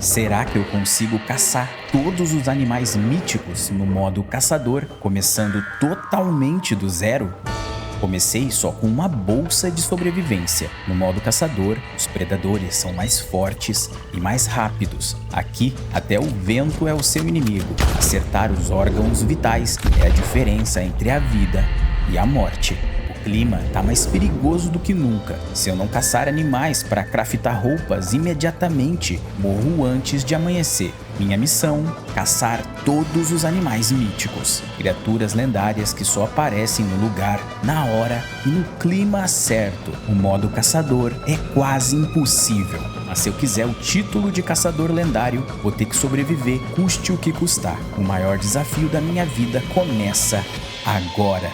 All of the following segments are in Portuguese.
Será que eu consigo caçar todos os animais míticos no modo caçador, começando totalmente do zero? Comecei só com uma bolsa de sobrevivência. No modo caçador, os predadores são mais fortes e mais rápidos. Aqui, até o vento é o seu inimigo. Acertar os órgãos vitais é a diferença entre a vida e a morte. O clima tá mais perigoso do que nunca. Se eu não caçar animais para craftar roupas imediatamente, morro antes de amanhecer. Minha missão: caçar todos os animais míticos, criaturas lendárias que só aparecem no lugar, na hora e no clima certo. O modo caçador é quase impossível, mas se eu quiser o título de caçador lendário, vou ter que sobreviver, custe o que custar. O maior desafio da minha vida começa agora.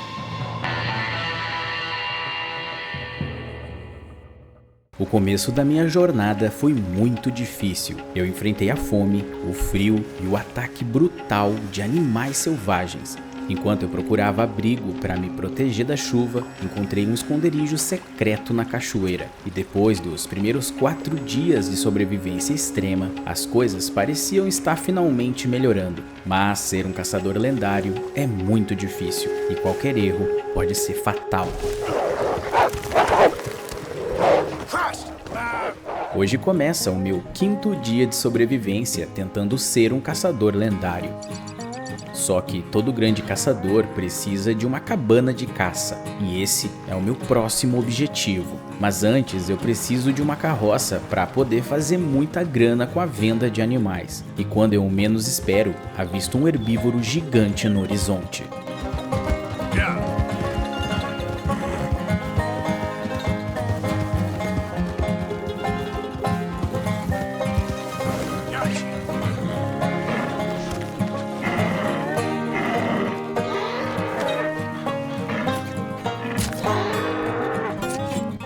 O começo da minha jornada foi muito difícil. Eu enfrentei a fome, o frio e o ataque brutal de animais selvagens. Enquanto eu procurava abrigo para me proteger da chuva, encontrei um esconderijo secreto na cachoeira. E depois dos primeiros 4 dias de sobrevivência extrema, as coisas pareciam estar finalmente melhorando. Mas ser um caçador lendário é muito difícil e qualquer erro pode ser fatal. Hoje começa o meu 5º dia de sobrevivência tentando ser um caçador lendário. Só que todo grande caçador precisa de uma cabana de caça, e esse é o meu próximo objetivo. Mas antes eu preciso de uma carroça para poder fazer muita grana com a venda de animais. E quando eu menos espero, avisto um herbívoro gigante no horizonte.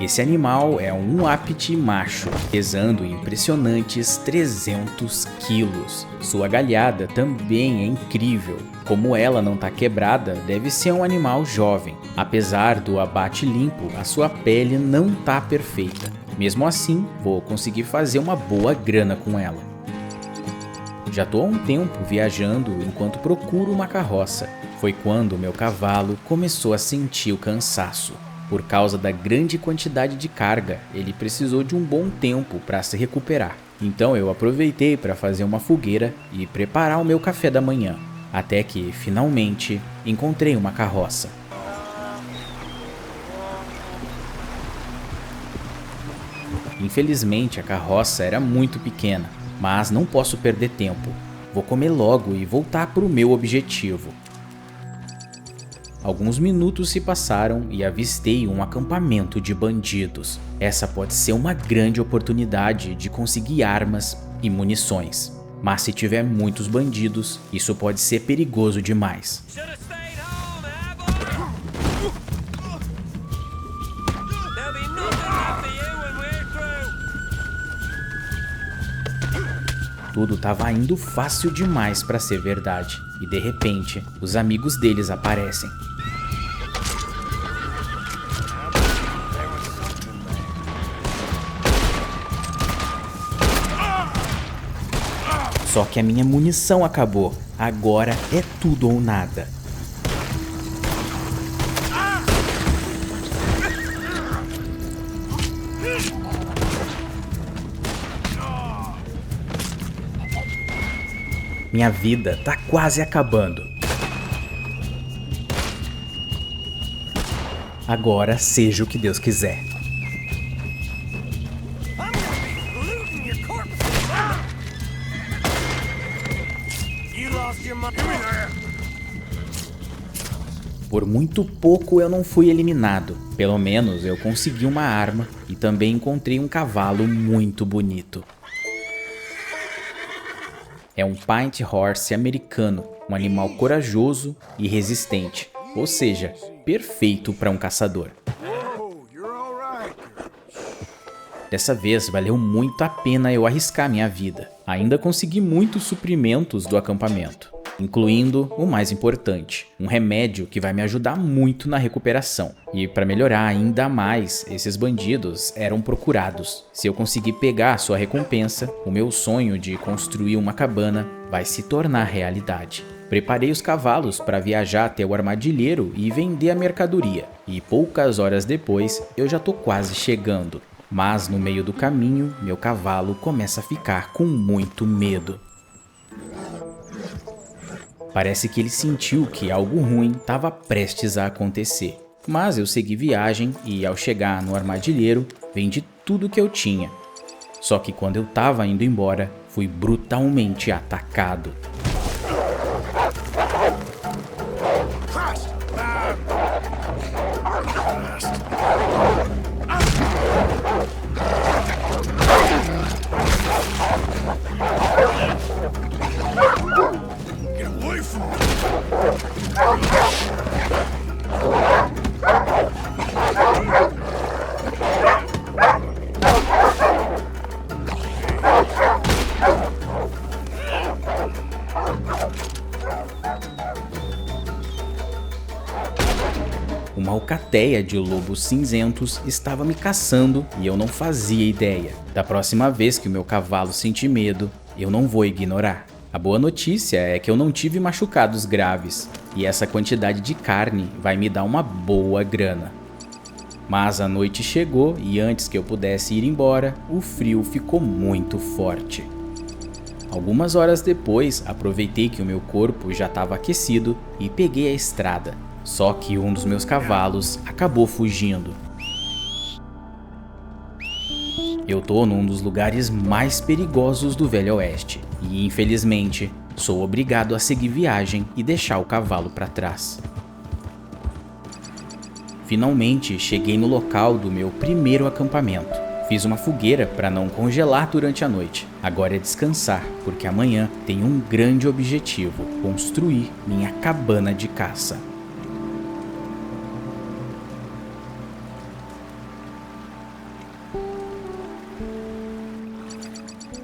Esse animal é um uapiti macho, pesando impressionantes 300 quilos. Sua galhada também é incrível. Como ela não está quebrada, deve ser um animal jovem. Apesar do abate limpo, a sua pele não está perfeita. Mesmo assim, vou conseguir fazer uma boa grana com ela. Já estou há um tempo viajando enquanto procuro uma carroça. Foi quando meu cavalo começou a sentir o cansaço. Por causa da grande quantidade de carga, ele precisou de um bom tempo para se recuperar. Então eu aproveitei para fazer uma fogueira e preparar o meu café da manhã, até que, finalmente, encontrei uma carroça. Infelizmente, a carroça era muito pequena, mas não posso perder tempo. Vou comer logo e voltar para o meu objetivo. Alguns minutos se passaram e avistei um acampamento de bandidos. Essa pode ser uma grande oportunidade de conseguir armas e munições. Mas se tiver muitos bandidos, isso pode ser perigoso demais. Tudo estava indo fácil demais para ser verdade. E de repente, os amigos deles aparecem. Só que a minha munição acabou. Agora é tudo ou nada. Minha vida tá quase acabando. Agora seja o que Deus quiser. Por muito pouco eu não fui eliminado. Pelo menos eu consegui uma arma e também encontrei um cavalo muito bonito. É um Paint Horse americano, um animal corajoso e resistente, ou seja, perfeito para um caçador. Dessa vez valeu muito a pena eu arriscar minha vida. Ainda consegui muitos suprimentos do acampamento. incluindo o mais importante, um remédio que vai me ajudar muito na recuperação. E para melhorar ainda mais, esses bandidos eram procurados. Se eu conseguir pegar a sua recompensa, o meu sonho de construir uma cabana vai se tornar realidade. Preparei os cavalos para viajar até o armadilheiro e vender a mercadoria. E poucas horas depois, eu já tô quase chegando. Mas no meio do caminho, meu cavalo começa a ficar com muito medo. Parece que ele sentiu que algo ruim estava prestes a acontecer. Mas eu segui viagem e ao chegar no armadilheiro, vendi tudo que eu tinha. Só que quando eu estava indo embora, fui brutalmente atacado. Uma alcateia de lobos cinzentos estava me caçando e eu não fazia ideia. Da próxima vez que o meu cavalo sentir medo, eu não vou ignorar. A boa notícia é que eu não tive machucados graves e essa quantidade de carne vai me dar uma boa grana. Mas a noite chegou e antes que eu pudesse ir embora, o frio ficou muito forte. Algumas horas depois, aproveitei que o meu corpo já estava aquecido e peguei a estrada. Só que um dos meus cavalos acabou fugindo. Eu tô num dos lugares mais perigosos do Velho Oeste e, infelizmente, sou obrigado a seguir viagem e deixar o cavalo para trás. Finalmente cheguei no local do meu primeiro acampamento. Fiz uma fogueira para não congelar durante a noite. Agora é descansar, porque amanhã tenho um grande objetivo: construir minha cabana de caça.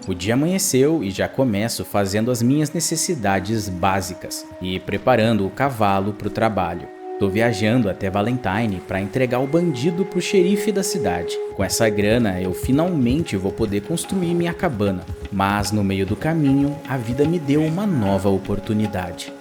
O dia amanheceu e já começo fazendo as minhas necessidades básicas e preparando o cavalo para o trabalho. Tô viajando até Valentine para entregar o bandido pro xerife da cidade. Com essa grana eu finalmente vou poder construir minha cabana, mas no meio do caminho a vida me deu uma nova oportunidade.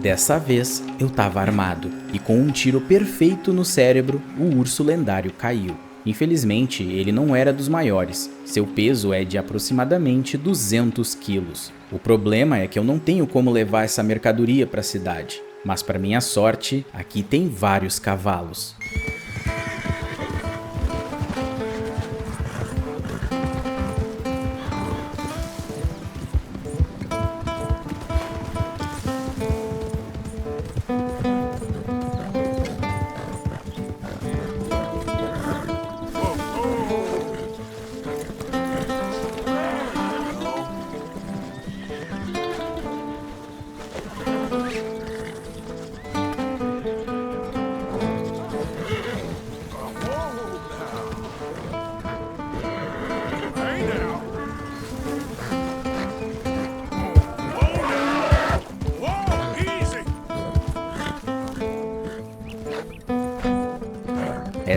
Dessa vez eu tava armado e com um tiro perfeito no cérebro o urso lendário caiu. Infelizmente ele não era dos maiores, seu peso é de aproximadamente 200 quilos. O problema é que eu não tenho como levar essa mercadoria para a cidade, mas para minha sorte aqui tem vários cavalos.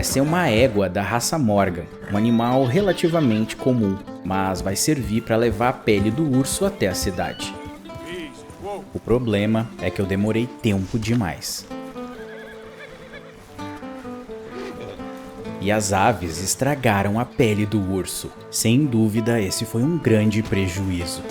Essa é uma égua da raça Morgan, um animal relativamente comum, mas vai servir para levar a pele do urso até a cidade. O problema é que eu demorei tempo demais. E as aves estragaram a pele do urso. Sem dúvida, esse foi um grande prejuízo.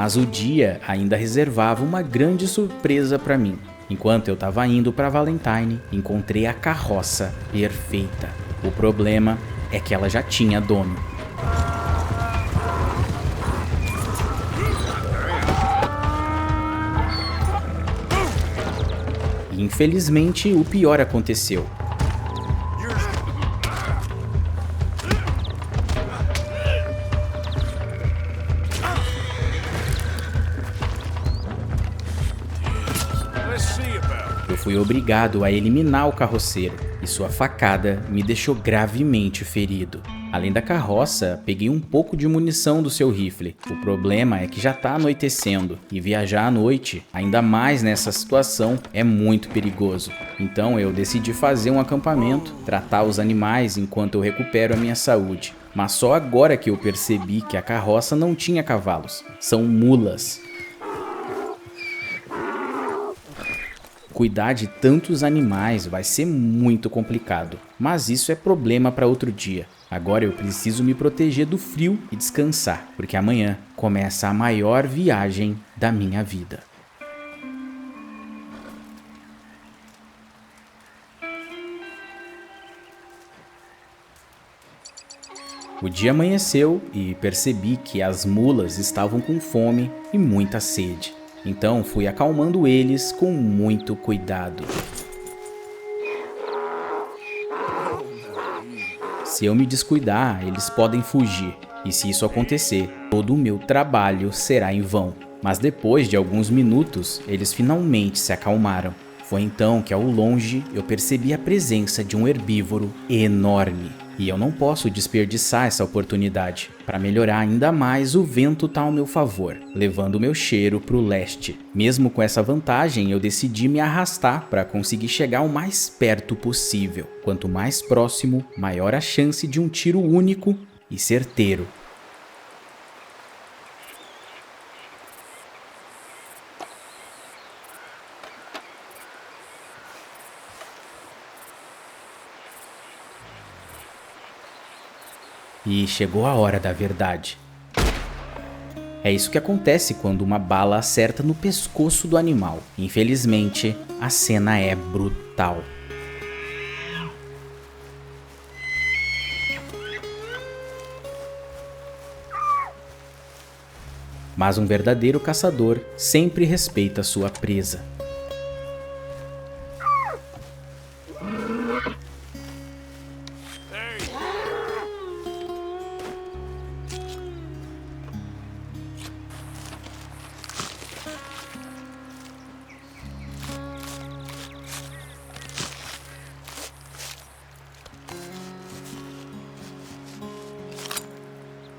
Mas o dia ainda reservava uma grande surpresa para mim. Enquanto eu estava indo para Valentine, encontrei a carroça perfeita. O problema é que ela já tinha dono. E, infelizmente, o pior aconteceu. fui obrigado a eliminar o carroceiro e sua facada me deixou gravemente ferido. Além da carroça, peguei um pouco de munição do seu rifle. O problema é que já tá anoitecendo e viajar à noite, ainda mais nessa situação, é muito perigoso. Então eu decidi fazer um acampamento, tratar os animais enquanto eu recupero a minha saúde. Mas só agora que eu percebi que a carroça não tinha cavalos, são mulas. Cuidar de tantos animais vai ser muito complicado, mas isso é problema para outro dia. Agora eu preciso me proteger do frio e descansar, porque amanhã começa a maior viagem da minha vida. O dia amanheceu e percebi que as mulas estavam com fome e muita sede. Então fui acalmando eles com muito cuidado. Se eu me descuidar, eles podem fugir, e se isso acontecer, todo o meu trabalho será em vão. Mas depois de alguns minutos, eles finalmente se acalmaram. Foi então que ao longe eu percebi a presença de um herbívoro enorme. E eu não posso desperdiçar essa oportunidade. Para melhorar ainda mais, o vento está ao meu favor, levando o meu cheiro para o leste. Mesmo com essa vantagem, eu decidi me arrastar para conseguir chegar o mais perto possível. Quanto mais próximo, maior a chance de um tiro único e certeiro. E chegou a hora da verdade. É isso que acontece quando uma bala acerta no pescoço do animal. Infelizmente, a cena é brutal. Mas um verdadeiro caçador sempre respeita sua presa.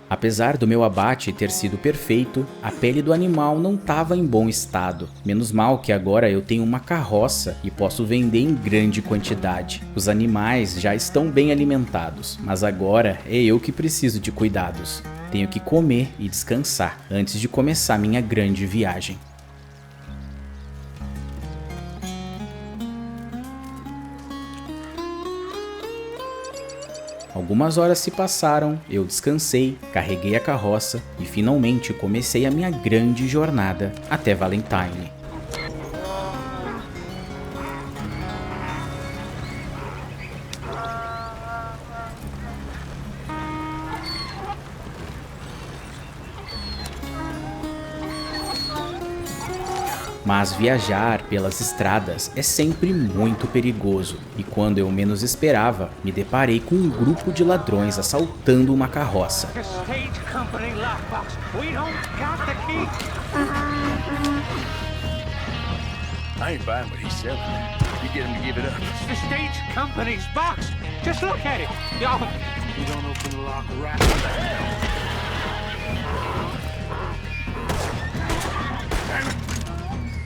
Apesar do meu abate ter sido perfeito, a pele do animal não estava em bom estado. Menos mal que agora eu tenho uma carroça e posso vender em grande quantidade. Os animais já estão bem alimentados, mas agora é eu que preciso de cuidados. Tenho que comer e descansar antes de começar minha grande viagem. Algumas horas se passaram, eu descansei, carreguei a carroça e finalmente comecei a minha grande jornada até Valentine. Mas viajar pelas estradas é sempre muito perigoso, e quando eu menos esperava, me deparei com um grupo de ladrões assaltando uma carroça.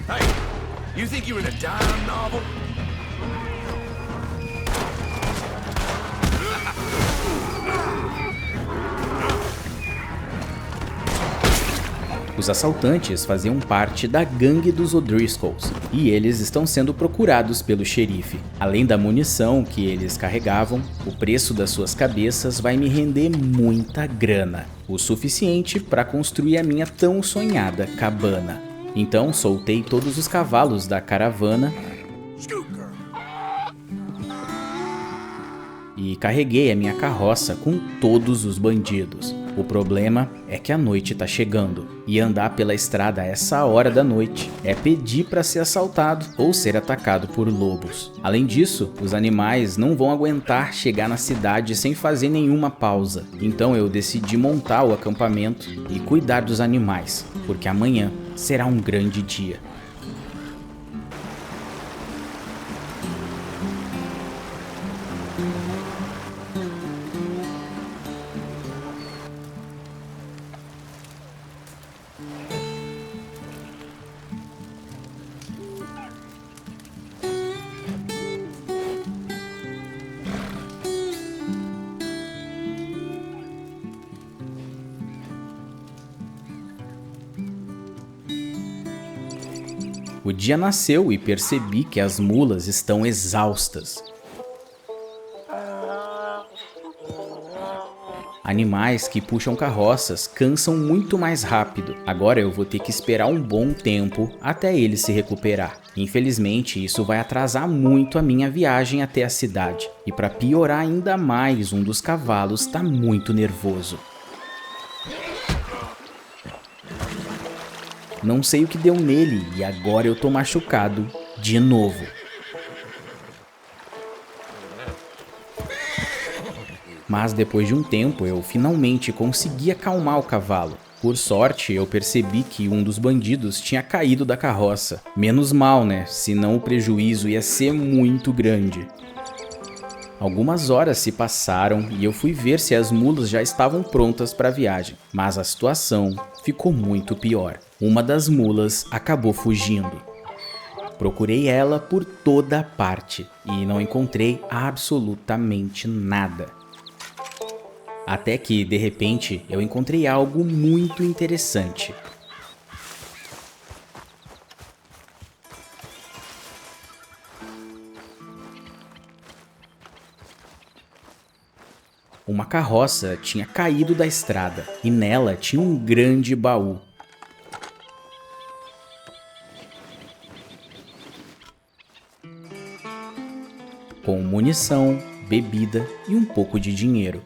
Hey, you think you're in a dime novel? Os assaltantes faziam parte da gangue dos O'Driscolls, e eles estão sendo procurados pelo xerife. Além da munição que eles carregavam, o preço das suas cabeças vai me render muita grana, o suficiente para construir a minha tão sonhada cabana. Então soltei todos os cavalos da caravana e carreguei a minha carroça com todos os bandidos. O problema é que a noite tá chegando, e andar pela estrada a essa hora da noite é pedir para ser assaltado ou ser atacado por lobos. Além disso, os animais não vão aguentar chegar na cidade sem fazer nenhuma pausa. Então eu decidi montar o acampamento e cuidar dos animais, porque amanhã será um grande dia. O dia nasceu e percebi que as mulas estão exaustas. Animais que puxam carroças cansam muito mais rápido. Agora eu vou ter que esperar um bom tempo até ele se recuperar. Infelizmente, isso vai atrasar muito a minha viagem até a cidade. E para piorar ainda mais, um dos cavalos está muito nervoso. Não sei o que deu nele e agora eu tô machucado de novo. Mas depois de um tempo eu finalmente consegui acalmar o cavalo. Por sorte, eu percebi que um dos bandidos tinha caído da carroça. Menos mal, né? Senão o prejuízo ia ser muito grande. Algumas horas se passaram e eu fui ver se as mulas já estavam prontas para a viagem. Mas a situação ficou muito pior. Uma das mulas acabou fugindo. Procurei ela por toda parte e não encontrei absolutamente nada. Até que, de repente, eu encontrei algo muito interessante. Uma carroça tinha caído da estrada e nela tinha um grande baú. Com munição, bebida e um pouco de dinheiro.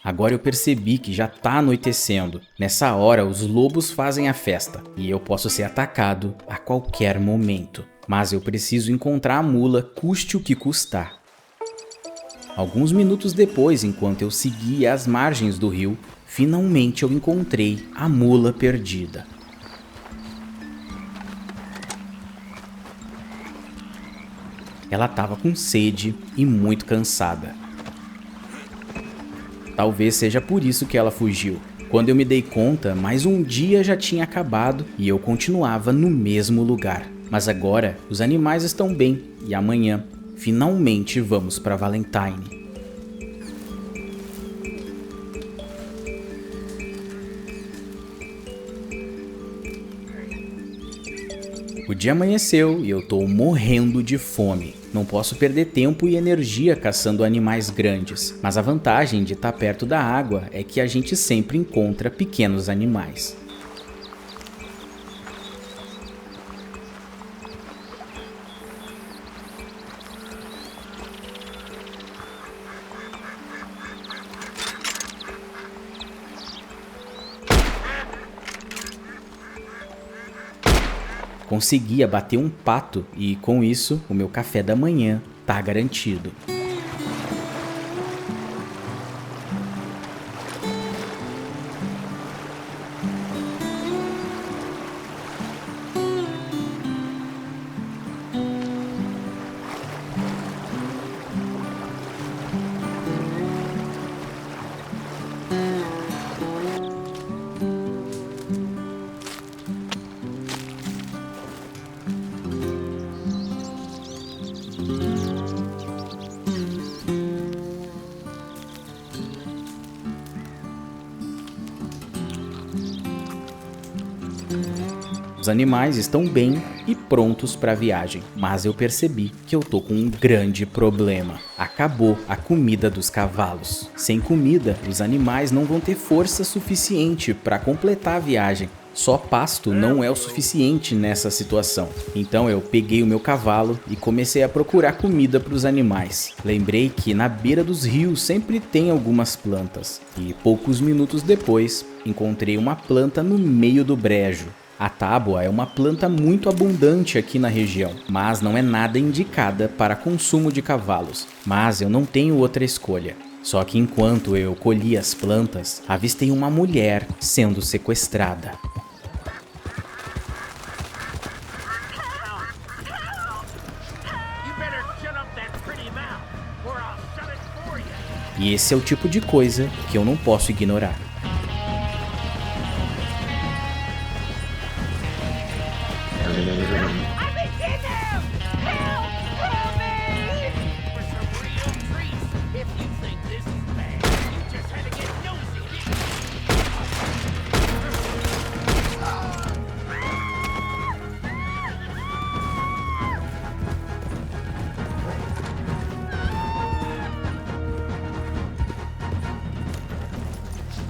Agora eu percebi que já tá anoitecendo. Nessa hora, os lobos fazem a festa e eu posso ser atacado a qualquer momento. Mas eu preciso encontrar a mula, custe o que custar. Alguns minutos depois, enquanto eu seguia as margens do rio, finalmente eu encontrei a mula perdida. Ela estava com sede e muito cansada. Talvez seja por isso que ela fugiu. Quando eu me dei conta, mais um dia já tinha acabado e eu continuava no mesmo lugar. Mas agora, os animais estão bem e amanhã, finalmente vamos para Valentine. O dia amanheceu e eu tô morrendo de fome. Não posso perder tempo e energia caçando animais grandes, mas a vantagem de estar perto da água é que a gente sempre encontra pequenos animais. Consegui abater um pato e, com isso, o meu café da manhã tá garantido. Os animais estão bem e prontos para a viagem, mas eu percebi que eu tô com um grande problema. Acabou a comida dos cavalos. Sem comida, os animais não vão ter força suficiente para completar a viagem. Só pasto não é o suficiente nessa situação. Então eu peguei o meu cavalo e comecei a procurar comida para os animais. Lembrei que na beira dos rios sempre tem algumas plantas. E poucos minutos depois, encontrei uma planta no meio do brejo. A tábua é uma planta muito abundante aqui na região, mas não é nada indicada para consumo de cavalos. Mas eu não tenho outra escolha. Só que enquanto eu colhia as plantas, avistei uma mulher sendo sequestrada. E esse é o tipo de coisa que eu não posso ignorar.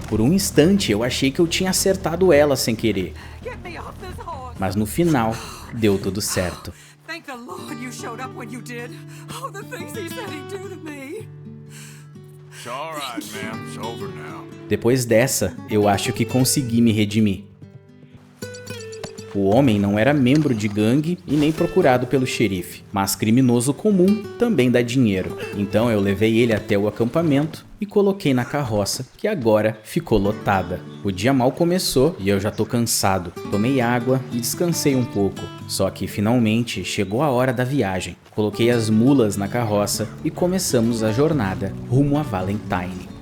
Por um instante eu achei que eu tinha acertado ela sem querer, Get me off this horse. mas no final deu tudo certo. Thank the Lord you showed up when you did. Oh, the things he said he'd do to me. It's all right, ma'am. It's over now. Depois dessa, eu acho que consegui me redimir. O homem não era membro de gangue e nem procurado pelo xerife, mas criminoso comum também dá dinheiro. Então eu levei ele até o acampamento e coloquei na carroça, que agora ficou lotada. O dia mal começou e eu já tô cansado. Tomei água e descansei um pouco. Só que finalmente chegou a hora da viagem. Coloquei as mulas na carroça e começamos a jornada rumo a Valentine.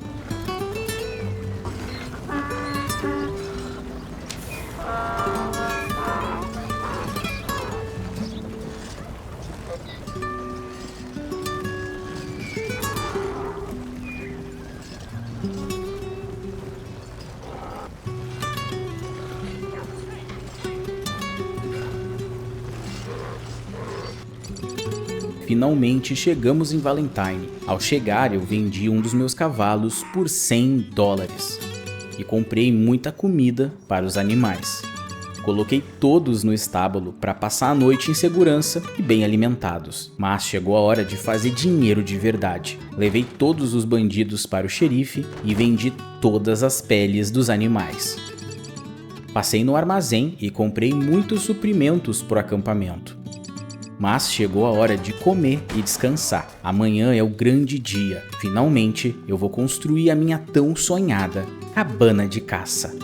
Finalmente chegamos em Valentine. Ao chegar, eu vendi um dos meus cavalos por $100 e comprei muita comida para os animais. Coloquei todos no estábulo para passar a noite em segurança e bem alimentados. Mas chegou a hora de fazer dinheiro de verdade. Levei todos os bandidos para o xerife e vendi todas as peles dos animais. Passei no armazém e comprei muitos suprimentos para o acampamento. Mas chegou a hora de comer e descansar. Amanhã é o grande dia. Finalmente, eu vou construir a minha tão sonhada cabana de caça.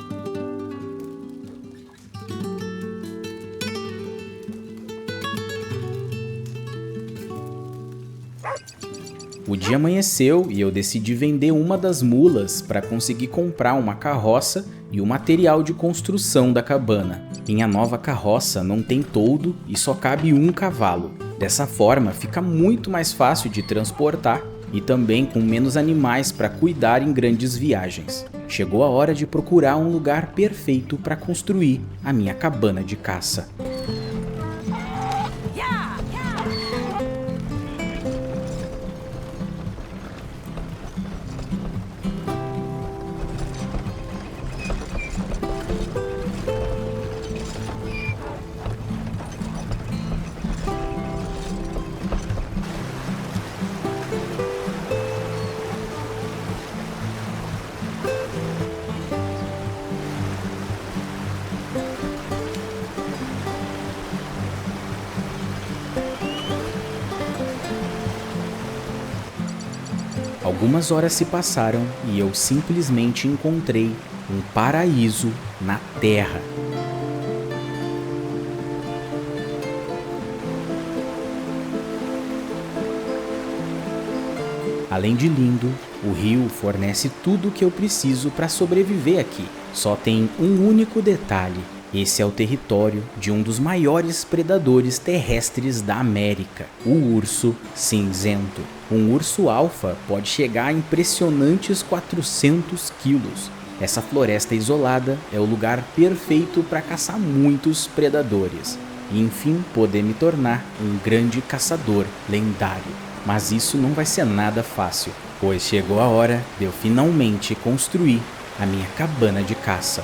O dia amanheceu e eu decidi vender uma das mulas para conseguir comprar uma carroça e o material de construção da cabana. Minha nova carroça não tem toldo e só cabe um cavalo. Dessa forma fica muito mais fácil de transportar e também com menos animais para cuidar em grandes viagens. Chegou a hora de procurar um lugar perfeito para construir a minha cabana de caça. Algumas horas se passaram e eu simplesmente encontrei um paraíso na Terra. Além de lindo, o rio fornece tudo o que eu preciso para sobreviver aqui. Só tem um único detalhe. Esse é o território de um dos maiores predadores terrestres da América, o urso cinzento. Um urso alfa pode chegar a impressionantes 400 quilos. Essa floresta isolada é o lugar perfeito para caçar muitos predadores e, enfim, poder me tornar um grande caçador lendário. Mas isso não vai ser nada fácil, pois chegou a hora de eu finalmente construir a minha cabana de caça.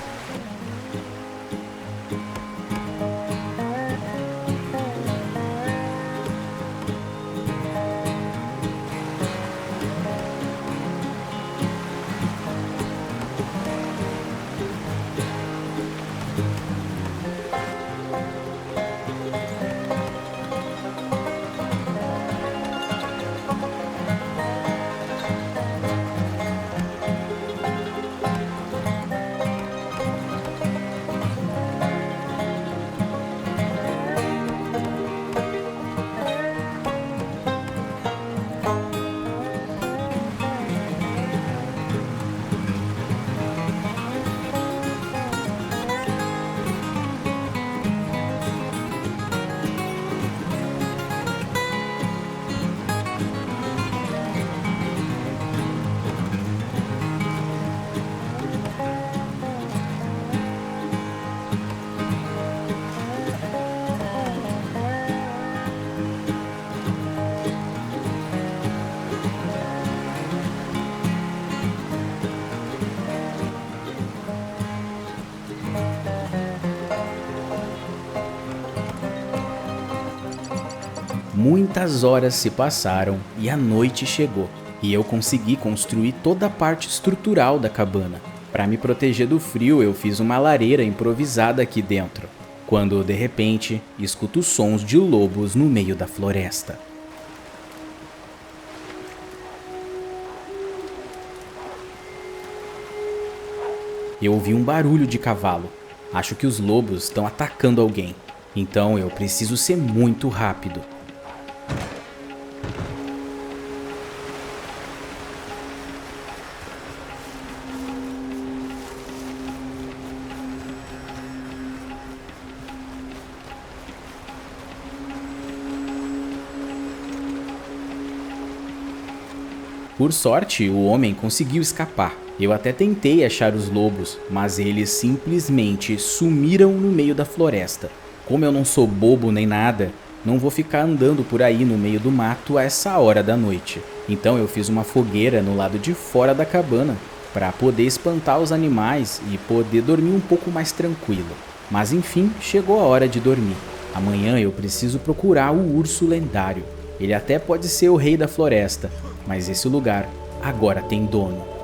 Muitas horas se passaram e a noite chegou, e eu consegui construir toda a parte estrutural da cabana. Para me proteger do frio, eu fiz uma lareira improvisada aqui dentro, quando de repente escuto sons de lobos no meio da floresta. Eu ouvi um barulho de cavalo. Acho que os lobos estão atacando alguém, então eu preciso ser muito rápido. Por sorte, o homem conseguiu escapar. Eu até tentei achar os lobos, mas eles simplesmente sumiram no meio da floresta. Como eu não sou bobo nem nada, não vou ficar andando por aí no meio do mato a essa hora da noite. Então eu fiz uma fogueira no lado de fora da cabana, para poder espantar os animais e poder dormir um pouco mais tranquilo. Mas enfim, chegou a hora de dormir. Amanhã eu preciso procurar o urso lendário. Ele até pode ser o rei da floresta, mas esse lugar agora tem dono.